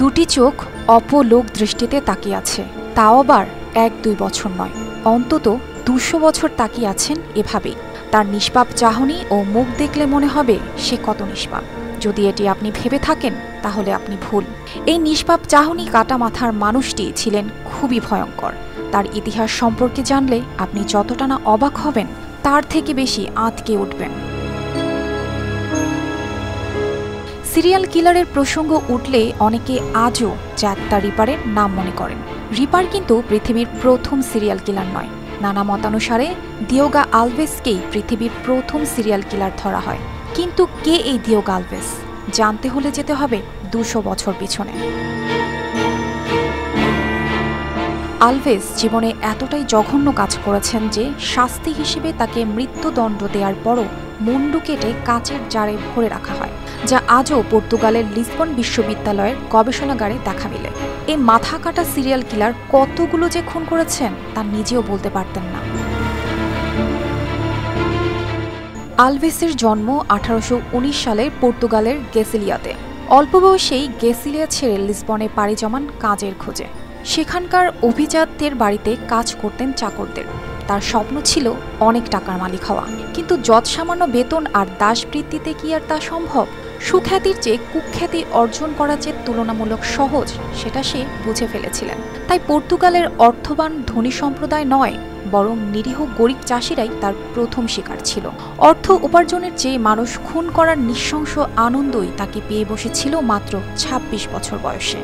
দুটি চোখ অপলোক দৃষ্টিতে তাকিয়ে আছে, তাও আবার 1-2 বছর নয়, অন্তত 200 বছর তাকিয়ে আছেন এভাবেই। তার নিষ্পাপ চাহনি ও মুখ দেখলে মনে হবে সে কত নিষ্পাপ। যদি এটি আপনি ভেবে থাকেন তাহলে আপনি ভুল। এই নিষ্পাপ চাহনি কাটা মাথার মানুষটি ছিলেন খুবই ভয়ঙ্কর। তার ইতিহাস সম্পর্কে জানলে আপনি যতটা না অবাক হবেন তার থেকে বেশি আঁতকে উঠবেন। সিরিয়াল কিলারের প্রসঙ্গ উঠলে অনেকে আজও জ্যাক দ্য রিপারের নাম মনে করেন। রিপার কিন্তু পৃথিবীর প্রথম সিরিয়াল কিলার নয়। নানা মতানুসারে দিয়েগো আলভেসকেই পৃথিবীর প্রথম সিরিয়াল কিলার ধরা হয়। কিন্তু কে এই দিয়েগো আলভেস, জানতে হলে যেতে হবে 200 বছর পিছনে। আলভেস জীবনে এতটাই জঘন্য কাজ করেছেন যে শাস্তি হিসেবে তাকে মৃত্যুদণ্ড দেওয়ার পরও মুন্ডু কেটে কাচের জারে ভরে রাখা হয়, যা আজও পর্তুগালের লিসবন বিশ্ববিদ্যালয়ের গবেষণাগারে দেখা মিলে। এই মাথা কাটা সিরিয়াল কিলার কতগুলো যে খুন করেছেন তা নিজেও বলতে পারতেন না। আলভেসের জন্ম 1819 সালের পর্তুগালের গেসিলিয়াতে। অল্প বয়সেই গেসিলিয়া ছেড়ে লিসবনে পাড়ি জমান কাজের খোঁজে। সেখানকার অভিজাতদের বাড়িতে কাজ করতেন চাকরদের। তার স্বপ্ন ছিল অনেক টাকার মালিক হওয়া, কিন্তু যৎসামান্য বেতন আর দাসবৃত্তিতে কি আর তা সম্ভব? সুখ্যাতির চেয়ে কুখ্যাতি অর্জন করা যে তুলনামূলক সহজ সেটা সে বুঝে ফেলেছিলেন। তাই পর্তুগালের অর্থবান ধনী সম্প্রদায় নয়, বরং নিরীহ গরিব চাষিরাই তার প্রথম শিকার ছিল। অর্থ উপার্জনের চেয়ে মানুষ খুন করার নৃশংস আনন্দই তাকে পেয়ে বসেছিল মাত্র 26 বছর বয়সে।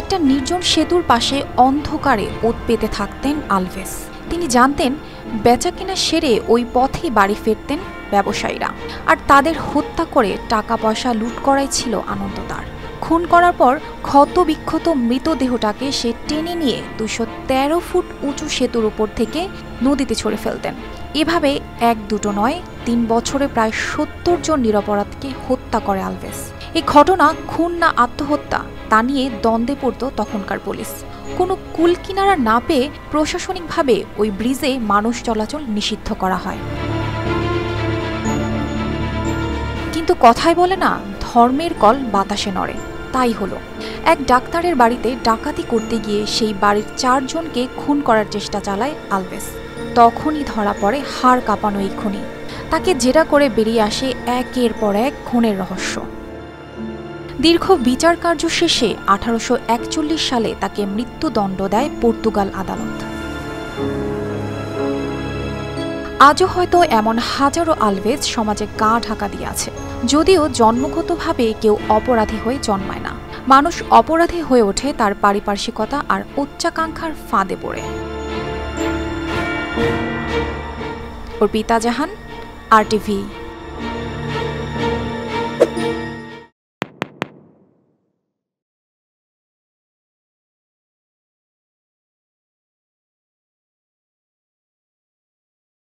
একটা নির্জন সেতুর পাশে অন্ধকারে ওত পেতে থাকতেন আলভেস। তিনি জানতেন বেচাকেনা সেরে ওই পথেই বাড়ি ফিরতেন ব্যবসায়ীরা, আর তাদের হত্যা করে টাকা পয়সা লুট করাই ছিল আনন্দ তার। খুন করার পর ক্ষত বিক্ষত মৃতদেহটাকে সে টেনে নিয়ে 213 ফুট উঁচু সেতুর উপর থেকে নদীতে ছড়ে ফেলতেন। এভাবে 1-2 নয়, 3 বছরে প্রায় 70 জন নিরপরাধকে হত্যা করে আলভেস। এই ঘটনা খুন না আত্মহত্যা তা নিয়ে দ্বন্দ্বে পড়ত তখনকার পুলিশ। কোনো কুল কিনারা না পেয়ে প্রশাসনিকভাবে ওই ব্রিজে মানুষ চলাচল নিষিদ্ধ করা হয়। কিন্তু কথায় বলে না, ধর্মের কল বাতাসে নড়ে। তাই হলো, এক ডাক্তারের বাড়িতে ডাকাতি করতে গিয়ে সেই বাড়ির 4 জনকে খুন করার চেষ্টা চালায় আলভেস। তখনই ধরা পড়ে হাড় কাঁপানো এই খুনি। তাকে জেরা করে বেরিয়ে আসে একের পর এক খুনের রহস্য। দীর্ঘ বিচার কার্য শেষে 1841 সালে তাকে মৃত্যুদণ্ড দেয় পর্তুগাল আদালত। আজও হয়তো এমন হাজারো আলভেস সমাজে গা ঢাকা দিয়ে আছে। যদিও জন্মগতভাবে কেউ অপরাধী হয়ে জন্মায় না, মানুষ অপরাধী হয়ে ওঠে তার পারিপার্শ্বিকতা আর উচ্চাকাঙ্ক্ষার ফাঁদে পড়ে। অর্পিতা জাহান, RTV।